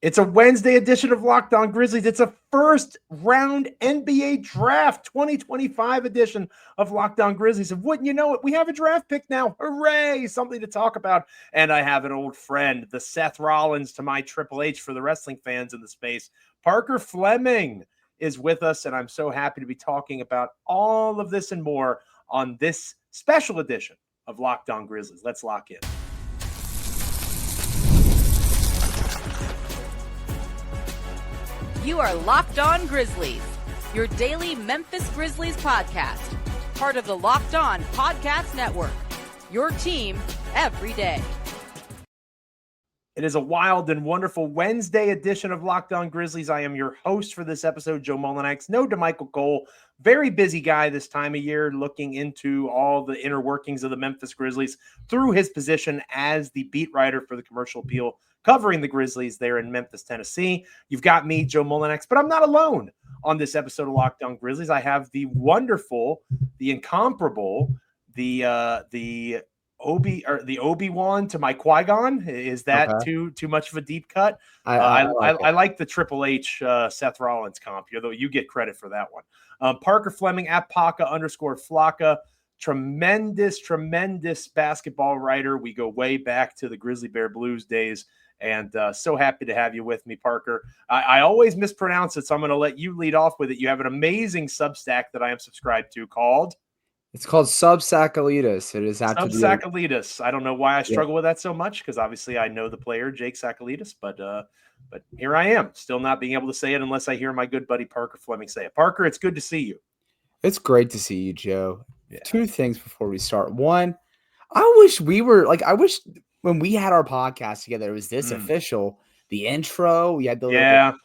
It's a Wednesday edition of Locked On Grizzlies. It's a first round NBA draft 2025 edition of Locked On Grizzlies. And wouldn't you know it, we have a draft pick now. Hooray! Something to talk about. And I have an old friend, the Seth Rollins to my Triple H for the wrestling fans in the space. Parker Fleming is with us, and I'm so happy to be talking about all of this and more on this special edition of Locked On Grizzlies. Let's lock in. You are Locked On Grizzlies, your daily Memphis Grizzlies podcast, part of the Locked On Podcast Network, your team every day. It is a wild and wonderful Wednesday edition of Locked On Grizzlies. I am your host for this episode, Joe Mullinax. No DeMichael Cole, very busy guy this time of year, looking into all the inner workings of the Memphis Grizzlies through his position as the beat writer for the Commercial Appeal, covering the Grizzlies there in Memphis, Tennessee. You've got me, Joe Mullinax, but I'm not alone on this episode of Locked On Grizzlies. I have the wonderful, the incomparable, the Obi-Wan to my Qui-Gon. Is that too much of a deep cut? I like the Triple H Seth Rollins comp, although you get credit for that one. Parker Fleming at Paca_Flocka. Tremendous basketball writer. We go way back to the Grizzly Bear Blues days, and so happy to have you with me, Parker. I always mispronounce it, so I'm going to let you lead off with it. You have an amazing Substack that I am subscribed to called... It's called SubTsakalidis. It is SubTsakalidis. I don't know why I struggle with that so much, because obviously I know the player Jake Sakalidis, but here I am, still not being able to say it unless I hear my good buddy Parker Fleming say it. Parker, it's good to see you. It's great to see you, Joe. Yeah. Two things before we start. One, I wish when we had our podcast together, it was this official. The intro, we had the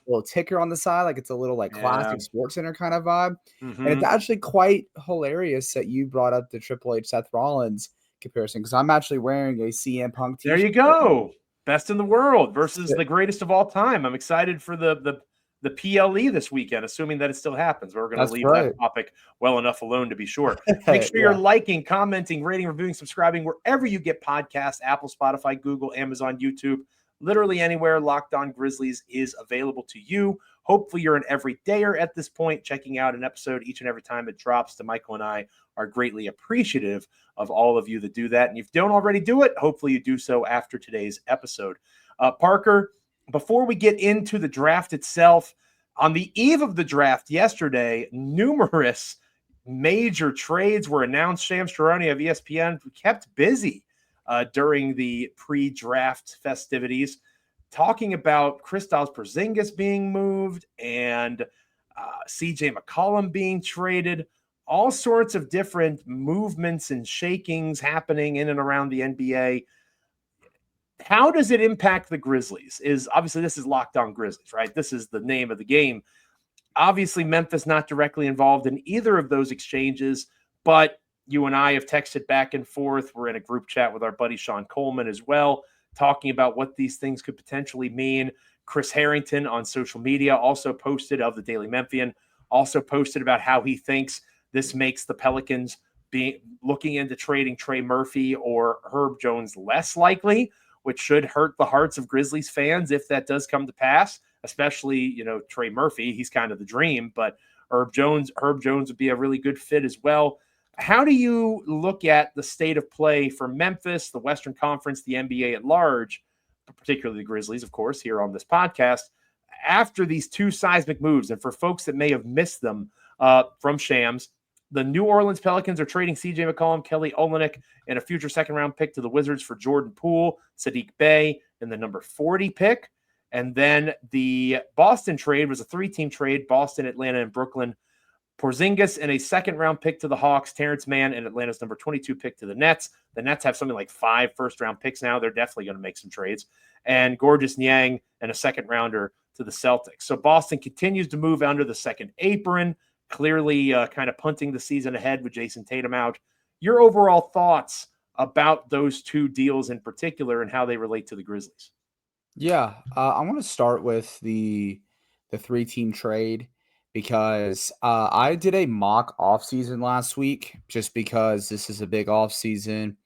little ticker on the side, like it's a little classic Sports Center kind of vibe. Mm-hmm. And it's actually quite hilarious that you brought up the Triple H Seth Rollins comparison, because I'm actually wearing a CM Punk t-shirt. There you go. Best in the world versus the greatest of all time. I'm excited for the PLE this weekend, assuming that it still happens. We're going to leave that topic well enough alone to be sure. Make sure you're liking, commenting, rating, reviewing, subscribing wherever you get podcasts, Apple, Spotify, Google, Amazon, YouTube. Literally anywhere Locked On Grizzlies is available to you. Hopefully you're an everydayer at this point, checking out an episode each and every time it drops. DeMichael and I are greatly appreciative of all of you that do that. And if you don't already do it, hopefully you do so after today's episode. Parker, before we get into the draft itself, on the eve of the draft yesterday, numerous major trades were announced. Shams Charania of ESPN kept busy during the pre-draft festivities, talking about Kristaps Porzingis being moved and CJ McCollum being traded, all sorts of different movements and shakings happening in and around the NBA. How does it impact the Grizzlies? Obviously this is Locked On Grizzlies, right? This is the name of the game. Obviously Memphis not directly involved in either of those exchanges, but you and I have texted back and forth. We're in a group chat with our buddy Sean Coleman as well, talking about what these things could potentially mean. Chris Harrington on social media also posted, of the Daily Memphian, also posted about how he thinks this makes the Pelicans looking into trading Trey Murphy or Herb Jones less likely, which should hurt the hearts of Grizzlies fans if that does come to pass, especially, Trey Murphy. He's kind of the dream, but Herb Jones would be a really good fit as well. How do you look at the state of play for Memphis, the Western Conference, the NBA at large, particularly the Grizzlies, of course, here on this podcast, after these two seismic moves? And for folks that may have missed them from Shams, the New Orleans Pelicans are trading CJ McCollum, Kelly Olynyk, and a future second-round pick to the Wizards for Jordan Poole, Sadiq Bey, and the number 40 pick. And then the Boston trade was a three-team trade, Boston, Atlanta, and Brooklyn. Porzingis and a second-round pick to the Hawks, Terrence Mann and Atlanta's number 22 pick to the Nets. The Nets have something like 5 first-round picks now. They're definitely going to make some trades. And Gorgeous Niang and a second-rounder to the Celtics. So Boston continues to move under the second apron, clearly kind of punting the season ahead with Jason Tatum out. Your overall thoughts about those two deals in particular and how they relate to the Grizzlies? Yeah, I want to start with the three-team trade, because I did a mock offseason last week just because this is a big offseason.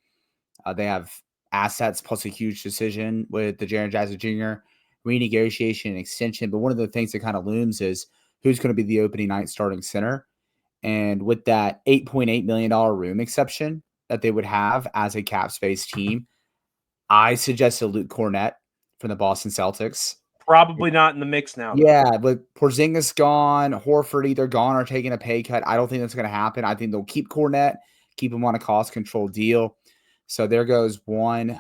They have assets plus a huge decision with the Jaren Jackson Jr. renegotiation and extension. But one of the things that kind of looms is who's going to be the opening night starting center. And with that $8.8 million room exception that they would have as a cap space team, I suggested Luke Cornett from the Boston Celtics. Probably not in the mix now. Yeah, but Porzingis gone, Horford either gone or taking a pay cut. I don't think that's going to happen. I think they'll keep Cornett, keep him on a cost control deal. So there goes one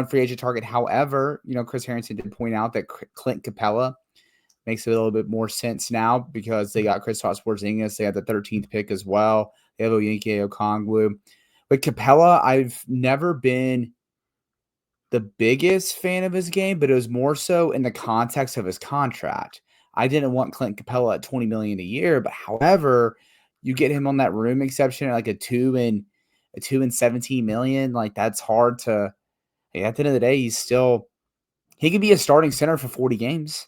free agent target. However, Chris Harrington did point out that Clint Capella makes a little bit more sense now because they got Kristaps Porzingis. They had the 13th pick as well. They have Onyeka Okongwu. But Capella, I've never been the biggest fan of his game, but it was more so in the context of his contract. I didn't want Clint Capella at $20 million a year, but however, you get him on that room exception at like a two and $17 million. Like that's hard to. At the end of the day, he could be a starting center for 40 games.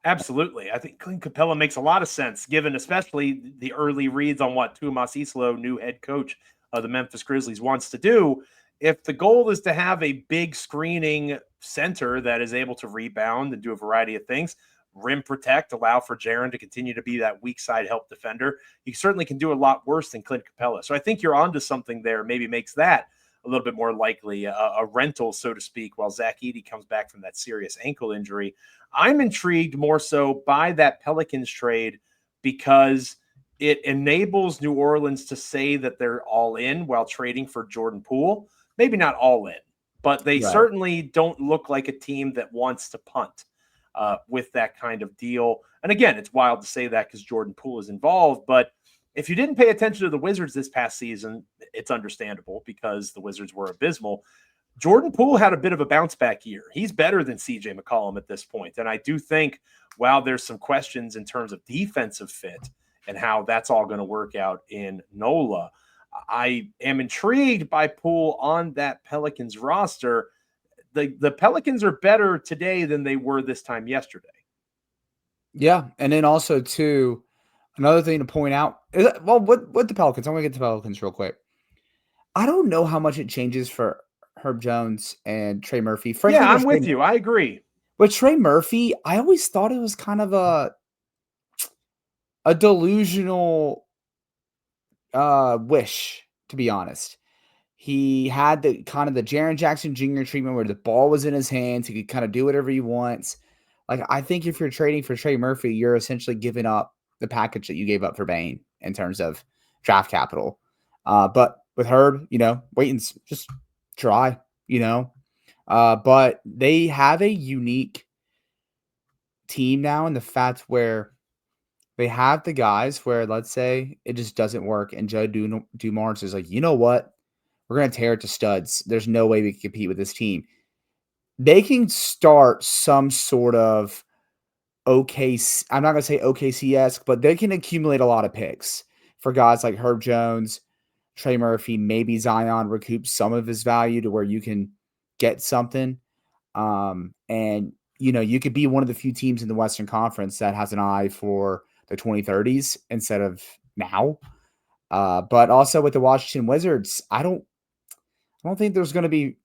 Absolutely. I think Clint Capella makes a lot of sense, given especially the early reads on what Tuomas Islo, new head coach of the Memphis Grizzlies, wants to do. If the goal is to have a big screening center that is able to rebound and do a variety of things, rim protect, allow for Jaren to continue to be that weak side help defender, you certainly can do a lot worse than Clint Capella. So I think you're onto something there. Maybe makes that a little bit more likely, a rental, so to speak, while Zach Edey comes back from that serious ankle injury. I'm intrigued more so by that Pelicans trade because it enables New Orleans to say that they're all in while trading for Jordan Poole. Maybe not all in, but they certainly don't look like a team that wants to punt with that kind of deal. And again, it's wild to say that because Jordan Poole is involved, but if you didn't pay attention to the Wizards this past season, it's understandable because the Wizards were abysmal. Jordan Poole had a bit of a bounce back year. He's better than CJ McCollum at this point. And I do think, while there's some questions in terms of defensive fit and how that's all going to work out in NOLA, I am intrigued by Poole on that Pelicans roster. The Pelicans are better today than they were this time yesterday. Yeah. And then also, too, another thing to point out, with the Pelicans, I'm going to get to the Pelicans real quick. I don't know how much it changes for Herb Jones and Trey Murphy. Frankly, I'm with you. I agree. But Trey Murphy, I always thought it was kind of a delusional wish, to be honest. He had the kind of the Jaren Jackson Jr. treatment where the ball was in his hands. He could kind of do whatever he wants. Like, I think if you're trading for Trey Murphy, you're essentially giving up the package that you gave up for Bane in terms of draft capital. But with Herb, wait and just try, but they have a unique team now in the fact where they have the guys where, let's say, it just doesn't work. And Joe Dumars is like, you know what? We're going to tear it to studs. There's no way we can compete with this team. They can start some sort of OKC. I'm not going to say OKC-esque, but they can accumulate a lot of picks for guys like Herb Jones, Trey Murphy, maybe Zion recoup some of his value to where you can get something. And, you could be one of the few teams in the Western Conference that has an eye for the 2030s instead of now. But also with the Washington Wizards, I don't think there's going to be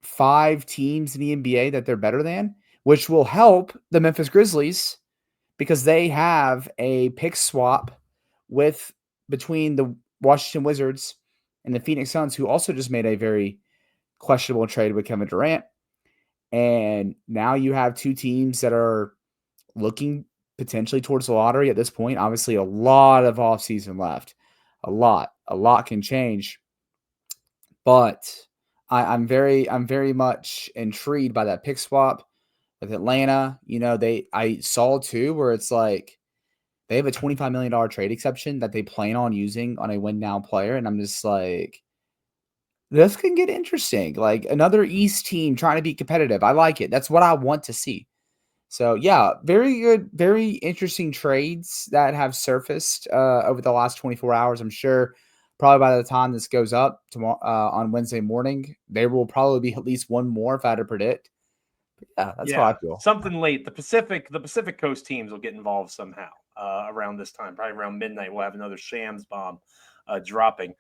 5 teams in the NBA that they're better than, which will help the Memphis Grizzlies because they have a pick swap between the Washington Wizards and the Phoenix Suns, who also just made a very questionable trade with Kevin Durant. And now you have 2 teams that are looking potentially towards the lottery at this point. Obviously, a lot of offseason left. A lot can change. But I'm very much intrigued by that pick swap with Atlanta. I saw too where it's like they have a $25 million trade exception that they plan on using on a win now player. And I'm just like, this can get interesting. Like another East team trying to be competitive. I like it. That's what I want to see. So yeah, very good, very interesting trades that have surfaced over the last 24 hours. I'm sure probably by the time this goes up tomorrow on Wednesday morning, there will probably be at least one more if I had to predict. But yeah, that's how I feel. Something late. The Pacific Coast teams will get involved somehow around this time. Probably around midnight, we'll have another Shams bomb dropping.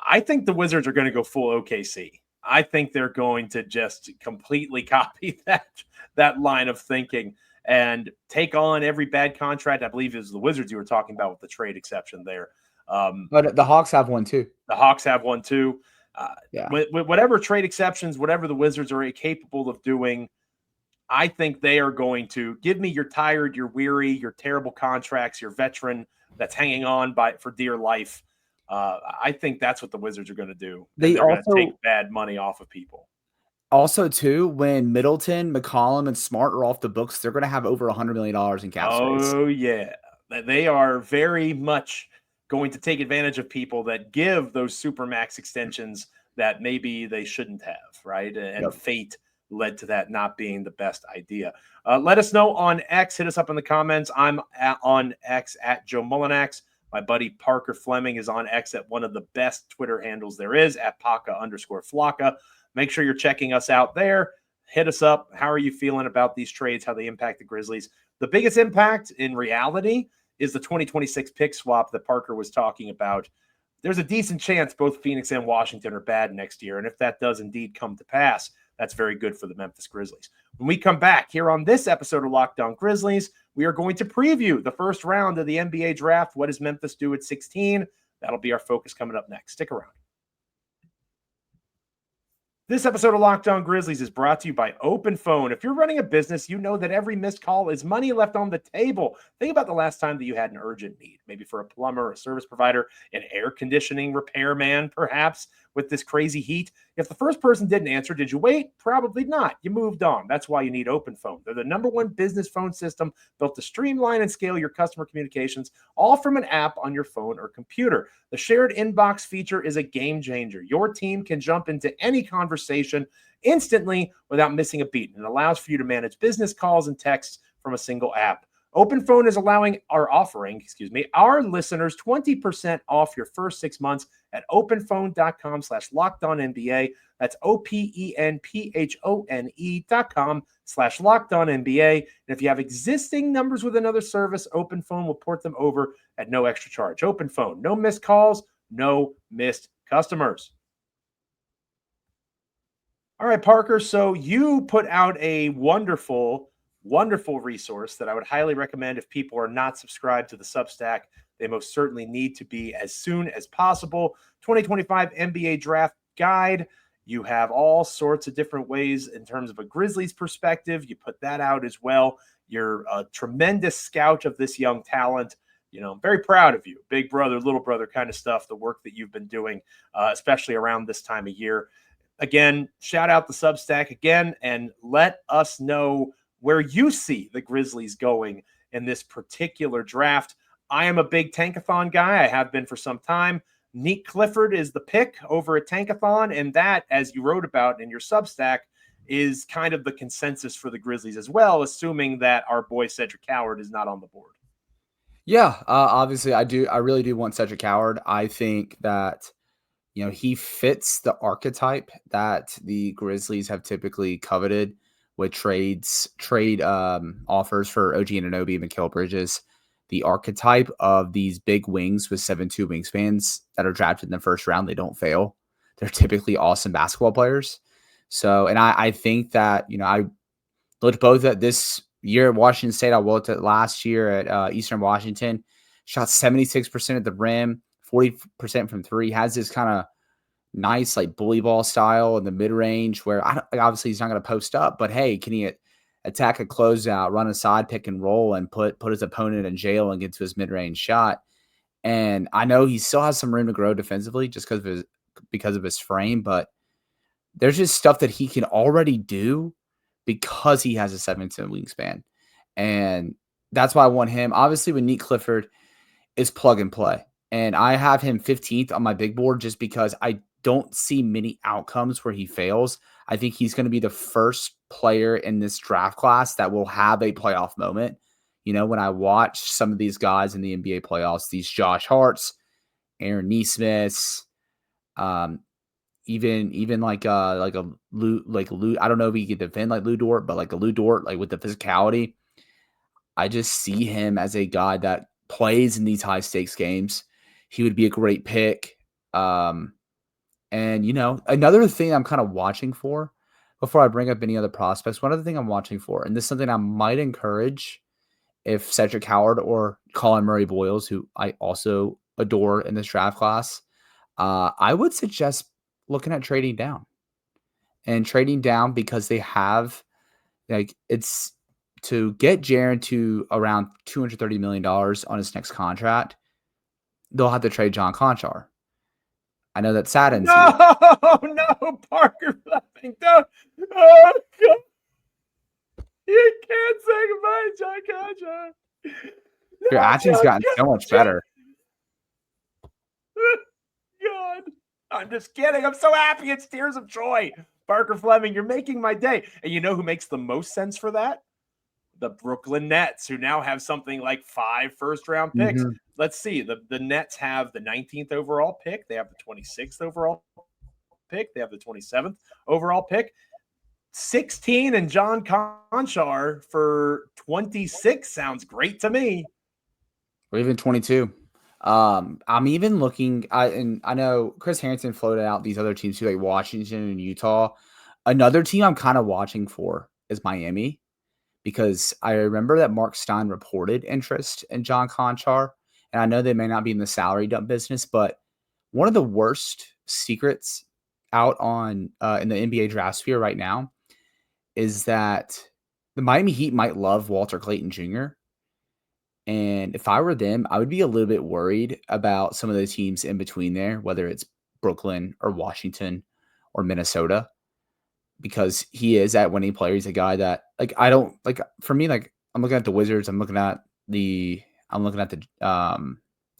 I think the Wizards are going to go full OKC. I think they're going to just completely copy that line of thinking and take on every bad contract. I believe it was the Wizards you were talking about with the trade exception there. But the Hawks have one too. The Hawks have one too. Yeah. With whatever trade exceptions, whatever the Wizards are capable of doing, I think they are going to give me your tired, your weary, your terrible contracts, your veteran that's hanging on for dear life. I think that's what the Wizards are going to do. They're going to take bad money off of people. Also, too, when Middleton, McCollum, and Smart are off the books, they're going to have over $100 million in cap space. Oh, yeah. They are very much going to take advantage of people that give those supermax extensions that maybe they shouldn't have, right? And fate led to that not being the best idea. Let us know on X. Hit us up in the comments. I'm on X at Joe Mullinax. My buddy Parker Fleming is on X at one of the best Twitter handles there is, at Paca_Flocka. Make sure you're checking us out there. Hit us up. How are you feeling about these trades, how they impact the Grizzlies? The biggest impact in reality is the 2026 pick swap that Parker was talking about. There's a decent chance both Phoenix and Washington are bad next year. And if that does indeed come to pass, that's very good for the Memphis Grizzlies. When we come back here on this episode of Locked On Grizzlies, we are going to preview the first round of the NBA draft. What does Memphis do at 16? That'll be our focus coming up next. Stick around. This episode of Locked On Grizzlies is brought to you by OpenPhone. If you're running a business, you know that every missed call is money left on the table. Think about the last time that you had an urgent need, maybe for a plumber, a service provider, an air conditioning repairman, perhaps, with this crazy heat. If the first person didn't answer, did you wait? Probably not. You moved on. That's why you need OpenPhone. They're the #1 business phone system built to streamline and scale your customer communications, all from an app on your phone or computer. The shared inbox feature is a game changer. Your team can jump into any conversation instantly without missing a beat, and it allows for you to manage business calls and texts from a single app. OpenPhone is offering our listeners 20% off your first 6 months at openphone.com/lockedonnba. That's openphone.com/lockedonnba. And if you have existing numbers with another service, OpenPhone will port them over at no extra charge. OpenPhone, no missed calls, no missed customers. All right, Parker. So you put out a wonderful resource that I would highly recommend if people are not subscribed to the Substack. They most certainly need to be as soon as possible. 2025 NBA Draft Guide. You have all sorts of different ways in terms of a Grizzlies perspective. You put that out as well. You're a tremendous scout of this young talent. You know, I'm very proud of you. Big brother, little brother kind of stuff, the work that you've been doing, especially around this time of year. Again, shout out the Substack again, and let us know where you see the Grizzlies going in this particular draft. I am a big Tankathon guy. I have been for some time. Neat Clifford is the pick over at Tankathon, and that, as you wrote about in your Substack, is kind of the consensus for the Grizzlies as well, assuming that our boy Cedric Howard is not on the board. Yeah, obviously I really do want Cedric Howard. I think that, you know, he fits the archetype that the Grizzlies have typically coveted with trade offers for OG Anunoby and Mikal Bridges. The archetype of these big wings with 7'2" wingspans that are drafted in the first round, they don't fail. They're typically awesome basketball players. So, and I think that, you know, I looked both at this year at Washington State. I looked at last year at Eastern Washington. Shot 76% at the rim, 40% from three. Has this kind of nice like bully ball style in the mid range where obviously he's not going to post up, but hey, can he attack a closeout, run a side pick and roll, and put his opponent in jail and get to his mid range shot? And I know he still has some room to grow defensively just because of his frame, but there's just stuff that he can already do because he has a 7'10" wingspan, and that's why I want him. Obviously, with Neat Clifford is plug and play, and I have him 15th on my big board just because I don't see many outcomes where he fails. I think he's going to be the first player in this draft class that will have a playoff moment. You know, when I watch some of these guys in the NBA playoffs, these Josh Harts, Aaron Nesmiths, even like a Lou, I don't know if he could defend like Lou Dort, but like a Lou Dort, like with the physicality, I just see him as a guy that plays in these high stakes games. He would be a great pick. And, another thing I'm kind of watching for before I bring up any other prospects, one other thing I'm watching for, and this is something I might encourage if Cedric Howard or Colin Murray-Boyles, who I also adore in this draft class, I would suggest looking at trading down. And trading down because they have, it's to get Jaren to around $230 million on his next contract, they'll have to trade John Conchar. I know that saddens you. No, Parker Fleming. No. Oh, God. You can't say goodbye, John Conchar. Your acting's gotten so much better. God. I'm just kidding. I'm so happy. It's tears of joy. Parker Fleming, you're making my day. And you know who makes the most sense for that? The Brooklyn Nets, who now have something like 5 first-round picks. Mm-hmm. Let's see. The Nets have the 19th overall pick. They have the 26th overall pick. They have the 27th overall pick. 16 and John Conchar for 26 sounds great to me. Or even 22. I'm even looking, and I know Chris Harrington floated out these other teams too, like Washington and Utah. Another team I'm kind of watching for is Miami, because I remember that Mark Stein reported interest in John Conchar, and I know they may not be in the salary dump business, but one of the worst secrets out on in the NBA draft sphere right now is that the Miami Heat might love Walter Clayton Jr., and if I were them, I would be a little bit worried about some of the teams in between there, whether it's Brooklyn or Washington or Minnesota, because he is that winning player. He's a guy that, for me, I'm looking at the Wizards, I'm looking at the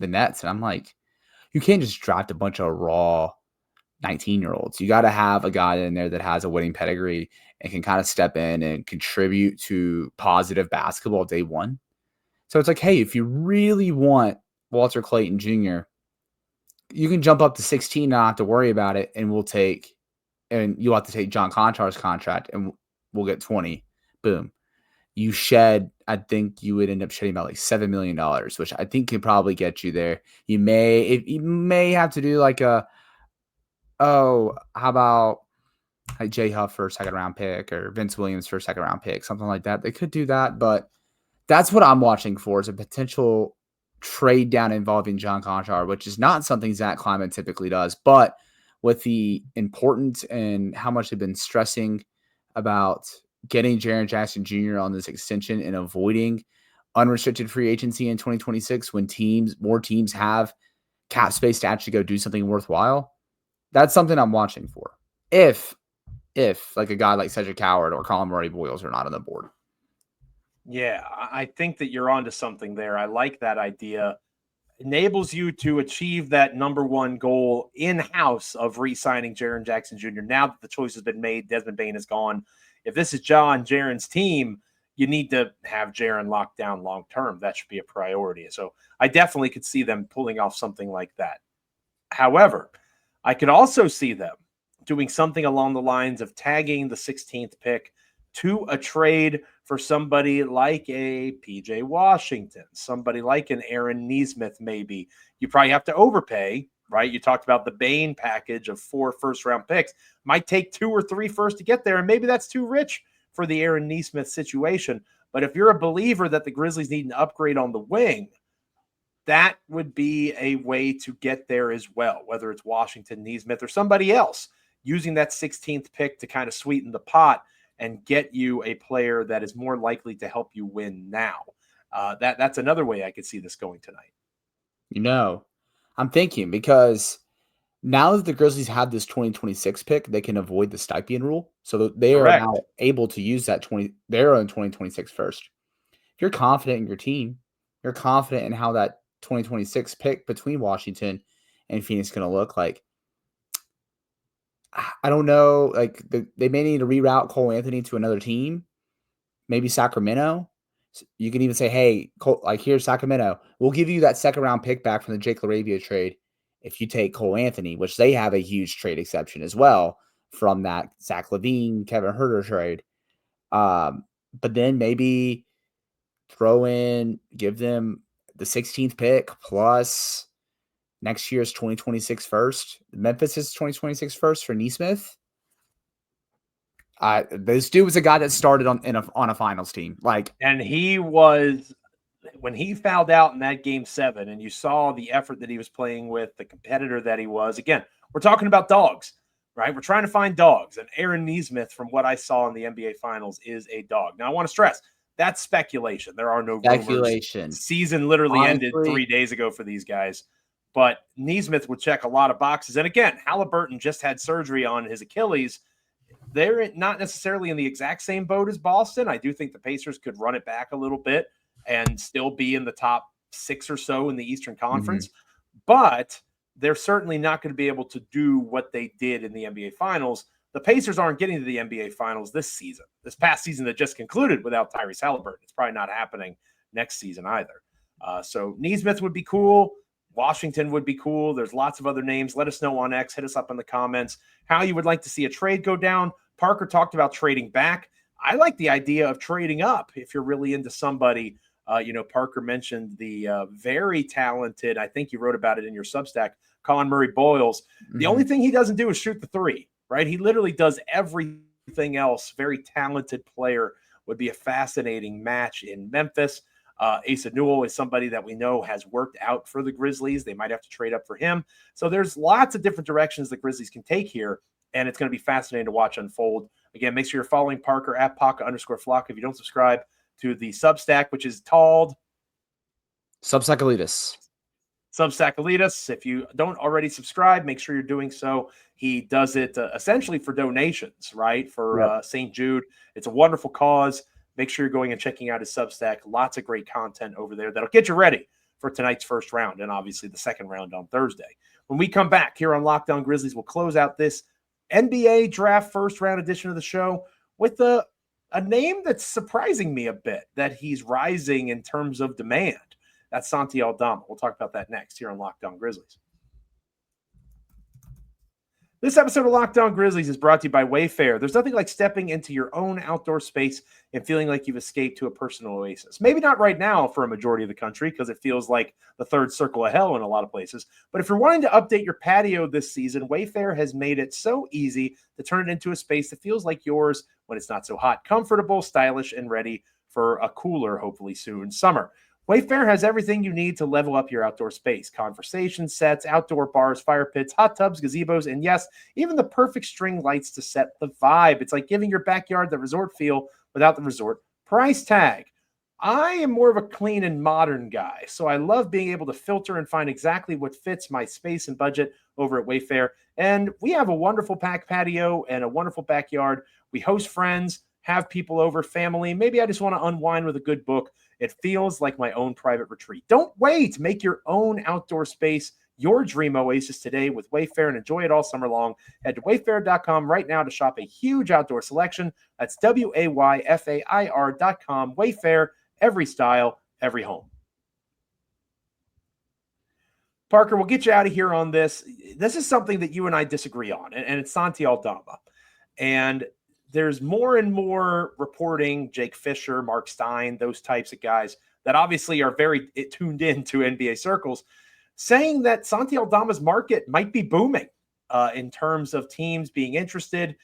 Nets, and I'm like, you can't just draft a bunch of raw 19-year-olds. You got to have a guy in there that has a winning pedigree and can kind of step in and contribute to positive basketball day one. So it's like, hey, if you really want Walter Clayton Jr., you can jump up to 16, not have to worry about it, and you'll have to take John Conchar's contract, and we'll get 20. Boom. I think you would end up shedding about like $7 million, which I think could probably get you there. You may have to do how about like Jay Huff for a second-round pick or Vince Williams for a second-round pick, something like that. They could do that, but that's what I'm watching for, is a potential trade down involving John Conchar, which is not something Zach Kleiman typically does. But with the importance and how much they've been stressing about getting Jaren Jackson Jr. on this extension and avoiding unrestricted free agency in 2026 when more teams have cap space to actually go do something worthwhile, that's something I'm watching for. If like a guy like Cedric Howard or Colin Murray-Boyles are not on the board. Yeah, I think that you're onto something there. I like that idea. Enables you to achieve that number one goal in-house of re-signing Jaren Jackson Jr. Now that the choice has been made, Desmond Bane is gone. If this is Jaren's team, you need to have Jaren locked down long-term. That should be a priority. So I definitely could see them pulling off something like that. However, I could also see them doing something along the lines of tagging the 16th pick to a trade for somebody like a PJ Washington, somebody like an Aaron Nesmith, maybe. You probably have to overpay, right? You talked about the Bane package of 4 first-round picks. Might take 2 or 3 first to get there, and maybe that's too rich for the Aaron Nesmith situation. But if you're a believer that the Grizzlies need an upgrade on the wing, that would be a way to get there as well, whether it's Washington, Nesmith, or somebody else, using that 16th pick to kind of sweeten the pot and get you a player that is more likely to help you win now. That's another way I could see this going tonight. I'm thinking, because now that the Grizzlies have this 2026 pick, they can avoid the stipend rule. So they are now able to use that they're on 2026 first. If you're confident in your team, you're confident in how that 2026 pick between Washington and Phoenix is going to look like. I don't know. They may need to reroute Cole Anthony to another team, maybe Sacramento. You can even say, hey, Cole, here's Sacramento. We'll give you that second-round pick back from the Jake LaRavia trade if you take Cole Anthony, which they have a huge trade exception as well from that Zach LaVine, Kevin Huerter trade. But then maybe give them the 16th pick plus Next year's 2026 first. Memphis is 2026 first for Nesmith. This dude was a guy that started on a finals team. And he was, when he fouled out in that game 7, and you saw the effort that he was playing with, the competitor that he was. Again, we're talking about dogs, right? We're trying to find dogs. And Aaron Nesmith, from what I saw in the NBA Finals, is a dog. Now, I want to stress, that's speculation. There are no speculation. Rumors. Season literally ended 3 days ago for these guys. But Nesmith would check a lot of boxes. And again, Halliburton just had surgery on his Achilles. They're not necessarily in the exact same boat as Boston. I do think the Pacers could run it back a little bit and still be in the top 6 or so in the Eastern Conference. But they're certainly not going to be able to do what they did in the NBA Finals. The Pacers aren't getting to the NBA Finals this season. This past season that just concluded without Tyrese Halliburton. It's probably not happening next season either. So Nesmith would be cool. Washington would be cool. There's lots of other names. Let us know on X. Hit us up in the comments how you would like to see a trade go down. Parker talked about trading back. I like the idea of trading up if you're really into somebody. Parker mentioned the very talented, I think you wrote about it in your Substack, Colin Murray Boyles. The only thing he doesn't do is shoot the 3, right? He literally does everything else. Very talented player. Would be a fascinating match in Memphis. Asa Newell is somebody that we know has worked out for the Grizzlies. They might have to trade up for him. So there's lots of different directions the Grizzlies can take here, and it's going to be fascinating to watch unfold. Again, make sure you're following Parker at Paka_Flock. If you don't subscribe to the Substack, which is called SubTsakalidis. SubTsakalidis. If you don't already subscribe, make sure you're doing so. He does it essentially for donations, right? For St. Jude. It's a wonderful cause. Make sure you're going and checking out his Substack. Lots of great content over there that'll get you ready for tonight's first round and obviously the second round on Thursday. When we come back here on Locked On Grizzlies, we'll close out this NBA draft first round edition of the show with a name that's surprising me a bit, that he's rising in terms of demand. That's Santi Aldama. We'll talk about that next here on Locked On Grizzlies. This episode of Locked On Grizzlies is brought to you by Wayfair. There's nothing like stepping into your own outdoor space and feeling like you've escaped to a personal oasis. Maybe not right now for a majority of the country because it feels like the third circle of hell in a lot of places. But if you're wanting to update your patio this season, Wayfair has made it so easy to turn it into a space that feels like yours when it's not so hot, comfortable, stylish, and ready for a cooler, hopefully soon, summer. Wayfair has everything you need to level up your outdoor space. Conversation sets, outdoor bars, fire pits, hot tubs, gazebos, and yes, even the perfect string lights to set the vibe. It's like giving your backyard the resort feel without the resort price tag. I am more of a clean and modern guy, so I love being able to filter and find exactly what fits my space and budget over at Wayfair. And we have a wonderful packed patio and a wonderful backyard. We host friends, have people over, family. Maybe I just want to unwind with a good book. It feels like my own private retreat. Don't wait. Make your own outdoor space your dream oasis today with Wayfair and enjoy it all summer long. Head to wayfair.com right now to shop a huge outdoor selection. That's WAYFAIR.com. Wayfair, every style, every home. Parker, we'll get you out of here on this. This is something that you and I disagree on, and it's Santi Aldama. And there's more and more reporting, Jake Fisher, Mark Stein, those types of guys that obviously are very tuned in to NBA circles, saying that Santi Aldama's market might be booming in terms of teams being interested.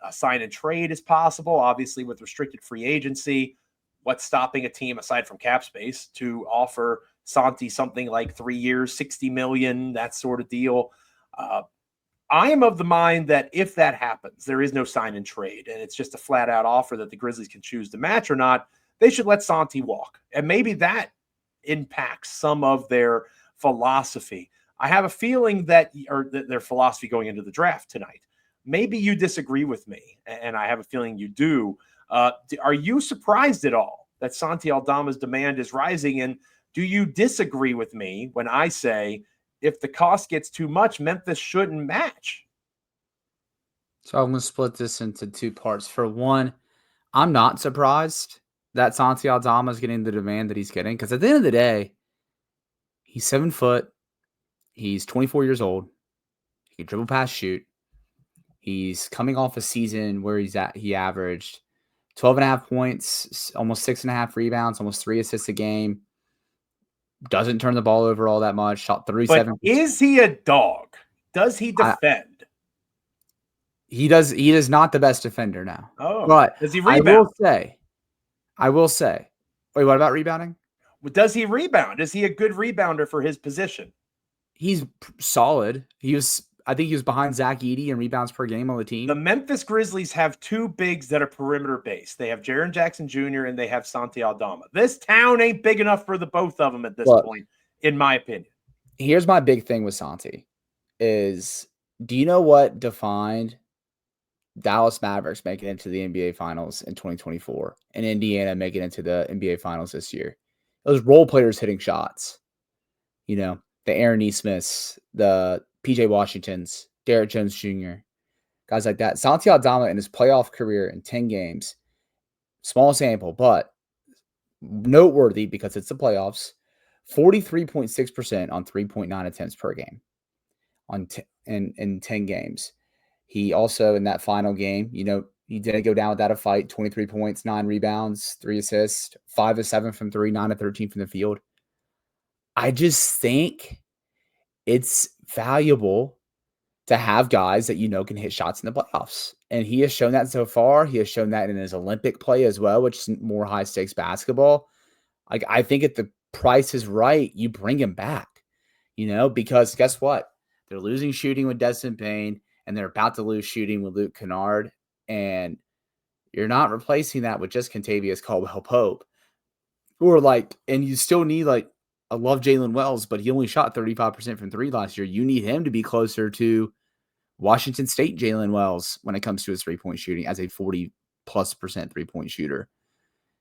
A sign and trade is possible, obviously with restricted free agency. What's stopping a team, aside from cap space, to offer Santi something like 3 years, $60 million, that sort of deal? I am of the mind that if that happens, there is no sign and trade, and it's just a flat out offer that the Grizzlies can choose to match or not. They should let Santi walk. And maybe that impacts some of their philosophy. I have a feeling that their philosophy going into the draft tonight. Maybe you disagree with me, and I have a feeling you do. Are you surprised at all that Santi Aldama's demand is rising? And do you disagree with me when I say, if the cost gets too much, Memphis shouldn't match? So I'm going to split this into two parts. For one, I'm not surprised that Santi Aldama is getting the demand that he's getting, because at the end of the day, he's 7 foot. He's 24 years old. He can dribble, pass, shoot. He's coming off a season where he averaged 12.5 points, almost 6.5 rebounds, almost 3 assists a game. doesn't turn the ball over all that much. Shot 37%. But is he a dog? Does he defend? He is not the best defender now. Oh, but does he rebound? I will say. Wait, what about rebounding? Does he rebound? Is he a good rebounder for his position? He's solid. I think he was behind Zach Edey in rebounds per game on the team. The Memphis Grizzlies have two bigs that are perimeter based. They have Jaren Jackson Jr. and they have Santi Aldama. This town ain't big enough for the both of them at this point, in my opinion. Here's my big thing with Santi is, do you know what defined Dallas Mavericks making it into the NBA Finals in 2024 and Indiana making it into the NBA Finals this year? Those role players hitting shots. You know, the Aaron Nesmiths, the PJ Washingtons, Derrick Jones Jr., guys like that. Santi Aldama in his playoff career in 10 games, small sample, but noteworthy because it's the playoffs, 43.6% on 3.9 attempts per game in 10 games. He also, in that final game, you know, he didn't go down without a fight, 23 points, 9 rebounds, 3 assists, 5 of 7 from 3, 9 of 13 from the field. I just think it's valuable to have guys that you know can hit shots in the playoffs. And he has shown that so far. He has shown that in his Olympic play as well, which is more high-stakes basketball. Like, I think if the price is right, you bring him back, you know, because guess what? They're losing shooting with Desmond Bane, and they're about to lose shooting with Luke Kennard. And you're not replacing that with just Kentavious Caldwell-Pope. Or like, and you still need, like, I love Jalen Wells, but he only shot 35% from 3 last year. You need him to be closer to Washington State Jalen Wells when it comes to his 3-point shooting as a 40+% 3-point shooter.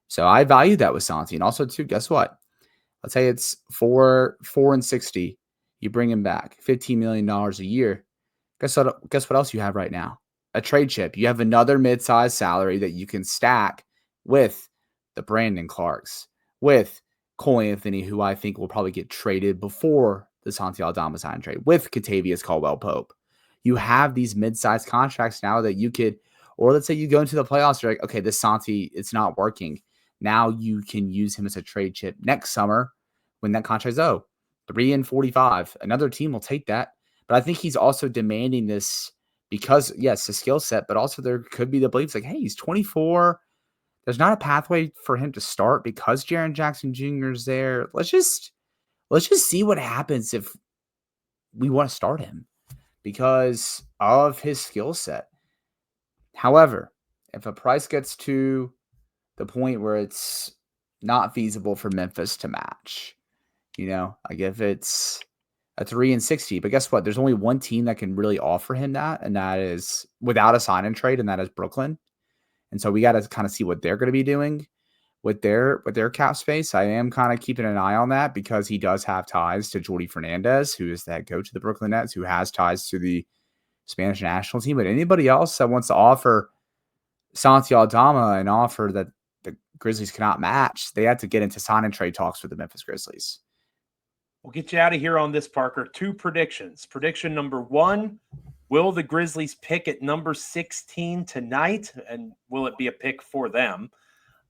So I value that with Santi. And also, too, guess what? Let's say it's 4 and 60. You bring him back, $15 million a year. Guess what else you have right now? A trade chip. You have another mid-sized salary that you can stack with the Brandon Clarks, with Cole Anthony, who I think will probably get traded before the Santi Aldama sign trade, with Kentavious Caldwell-Pope. You have these mid-sized contracts now that you could, or let's say you go into the playoffs, you're like, okay, this Santi, it's not working. Now you can use him as a trade chip next summer when that contract's 3 and 45. Another team will take that. But I think he's also demanding this because, yes, the skill set, but also there could be the beliefs like, hey, he's 24. There's not a pathway for him to start because Jaren Jackson Jr. is there. Let's just see what happens if we want to start him because of his skill set. However, if a price gets to the point where it's not feasible for Memphis to match, you know, like if it's a 3 and 60, but guess what? There's only one team that can really offer him that, and that is without a sign and trade, and that is Brooklyn. And so we got to kind of see what they're going to be doing with their cap space. I am kind of keeping an eye on that because he does have ties to Jordi Fernandez, who is the head coach of the Brooklyn Nets, who has ties to the Spanish national team. But anybody else that wants to offer Santi Aldama an offer that the Grizzlies cannot match, they have to get into sign and trade talks with the Memphis Grizzlies. We'll get you out of here on this, Parker. 2 predictions. Prediction number 1, will the Grizzlies pick at number 16 tonight? And will it be a pick for them?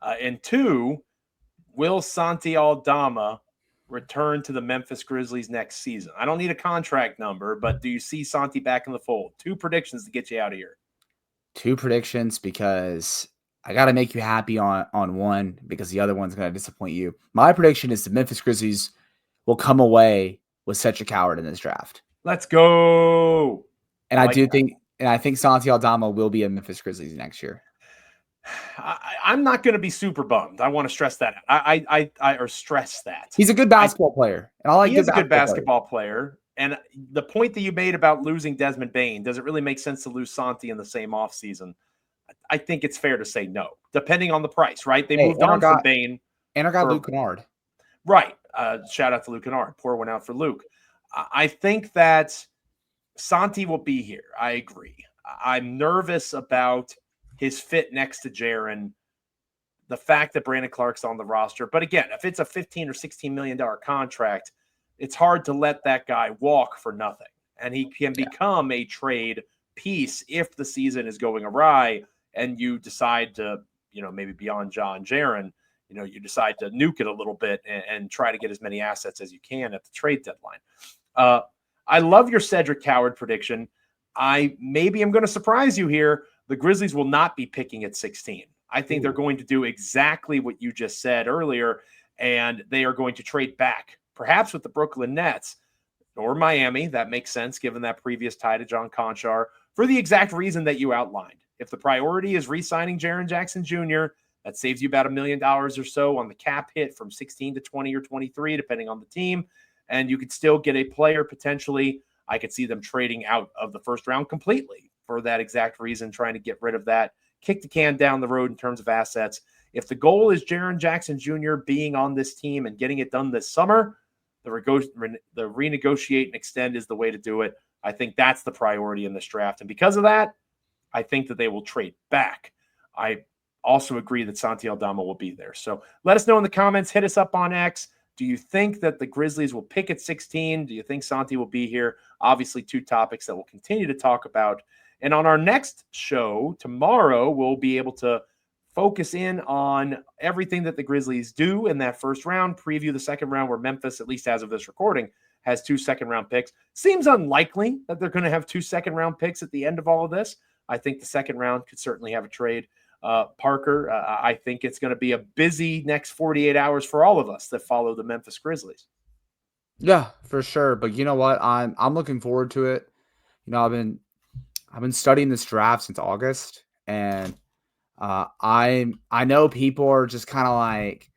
And 2, will Santi Aldama return to the Memphis Grizzlies next season? I don't need a contract number, but do you see Santi back in the fold? 2 predictions to get you out of here. 2 predictions because I got to make you happy on one because the other one's going to disappoint you. My prediction is the Memphis Grizzlies will come away with such a coward in this draft. Let's go. And I think Santi Aldama will be a Memphis Grizzlies next year. I'm not going to be super bummed. I want to stress that. I stress that. He's a good basketball player. And I like he is a good basketball player. And the point that you made about losing Desmond Bane, does it really make sense to lose Santi in the same offseason? I think it's fair to say no, depending on the price, right? They moved on from Bane. And I got Luke Kennard. Right. Shout out to Luke Kennard. Pour one out for Luke. I think that Santi will be here. I agree. I'm nervous about his fit next to Jaren, the fact that Brandon Clark's on the roster. But again, if it's a $15 or $16 million contract, it's hard to let that guy walk for nothing. And he can become a trade piece if the season is going awry and you decide to, maybe beyond John Jaren, you decide to nuke it a little bit and try to get as many assets as you can at the trade deadline. I love your Cedric Coward prediction. Maybe I'm going to surprise you here. The Grizzlies will not be picking at 16. I think they're going to do exactly what you just said earlier, and they are going to trade back, perhaps with the Brooklyn Nets or Miami. That makes sense given that previous tie to John Conchar, for the exact reason that you outlined. If the priority is re-signing Jaren Jackson Jr., that saves you about $1 million or so on the cap hit from 16 to 20 or 23, depending on the team. And you could still get a player potentially. I could see them trading out of the first round completely for that exact reason, trying to get rid of that, kick the can down the road in terms of assets. If the goal is Jaren Jackson Jr. being on this team and getting it done this summer, the renegotiate and extend is the way to do it. I think that's the priority in this draft. And because of that, I think that they will trade back. I also agree that Santi Aldama will be there. So let us know in the comments. Hit us up on X. Do you think that the Grizzlies will pick at 16? Do you think Santi will be here? Obviously, two topics that we'll continue to talk about. And on our next show tomorrow, we'll be able to focus in on everything that the Grizzlies do in that first round, preview the second round where Memphis, at least as of this recording, has 2 second-round picks. Seems unlikely that they're going to have 2 second-round picks at the end of all of this. I think the second round could certainly have a trade. Parker, I think it's going to be a busy next 48 hours for all of us that follow the Memphis Grizzlies. Yeah, for sure. But you know what? I'm looking forward to it. I've been studying this draft since August, and I know people are just kind of like,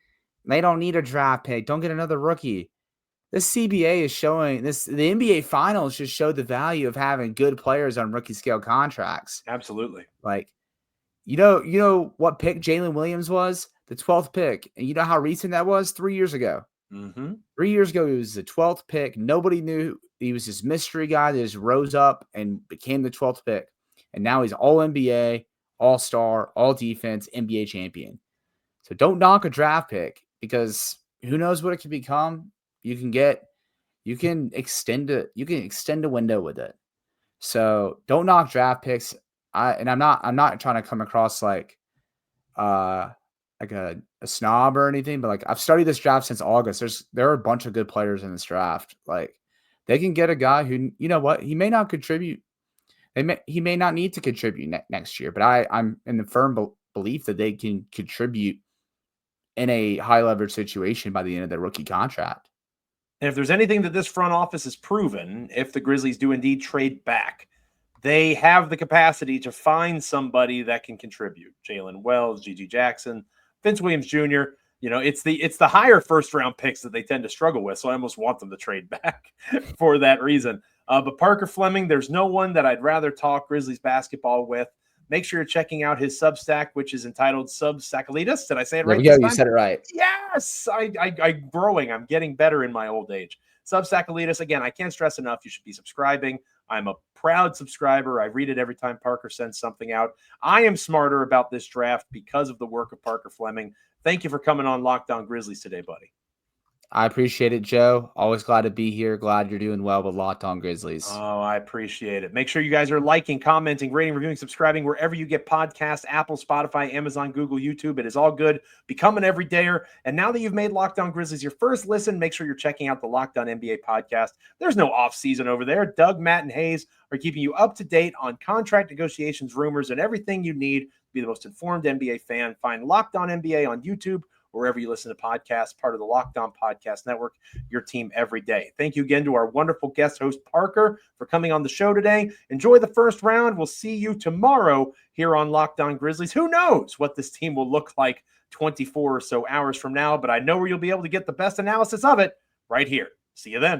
they don't need a draft pick. Don't get another rookie. This CBA is showing this. The NBA Finals just showed the value of having good players on rookie scale contracts. Absolutely. Like, you know what pick Jalen Williams was? The 12th pick. And you know how recent that was? 3 years ago. Mm-hmm. 3 years ago, he was the 12th pick. Nobody knew. He was this mystery guy that just rose up and became the 12th pick. And now he's all NBA, all-star, all defense, NBA champion. So don't knock a draft pick, because who knows what it can become. You can extend a window with it. So don't knock draft picks. I'm not trying to come across like a snob or anything, but like, I've studied this draft since August. There are a bunch of good players in this draft. Like, they can get a guy who, you know what, he may not contribute. He may not need to contribute next year, but I'm in the firm belief that they can contribute in a high leverage situation by the end of their rookie contract. And if there's anything that this front office has proven, if the Grizzlies do indeed trade back, they have the capacity to find somebody that can contribute. Jalen Wells, G.G. Jackson, Vince Williams Jr. It's the higher first round picks that they tend to struggle with. So I almost want them to trade back for that reason. But Parker Fleming, there's no one that I'd rather talk Grizzlies basketball with. Make sure you're checking out his Substack, which is entitled SubTsakalidis. Did I say it right? Yeah, you said it right. Yes, I'm growing. I'm getting better in my old age. SubTsakalidis, again, I can't stress enough, you should be subscribing. I'm a proud subscriber. I read it every time Parker sends something out. I am smarter about this draft because of the work of Parker Fleming. Thank you for coming on Locked On Grizzlies today, buddy. I appreciate it, Joe. Always glad to be here. Glad you're doing well with Locked On Grizzlies. Oh, I appreciate it. Make sure you guys are liking, commenting, rating, reviewing, subscribing wherever you get podcasts, Apple, Spotify, Amazon, Google, YouTube. It is all good. Become an everydayer. And now that you've made Locked On Grizzlies your first listen, make sure you're checking out the Locked On NBA podcast. There's no off season over there. Doug, Matt, and Hayes are keeping you up to date on contract negotiations, rumors, and everything you need to be the most informed NBA fan. Find Locked On NBA on YouTube, wherever you listen to podcasts, part of the Locked On Podcast Network, your team every day. Thank you again to our wonderful guest host, Parker, for coming on the show today. Enjoy the first round. We'll see you tomorrow here on Locked On Grizzlies. Who knows what this team will look like 24 or so hours from now, but I know where you'll be able to get the best analysis of it right here. See you then.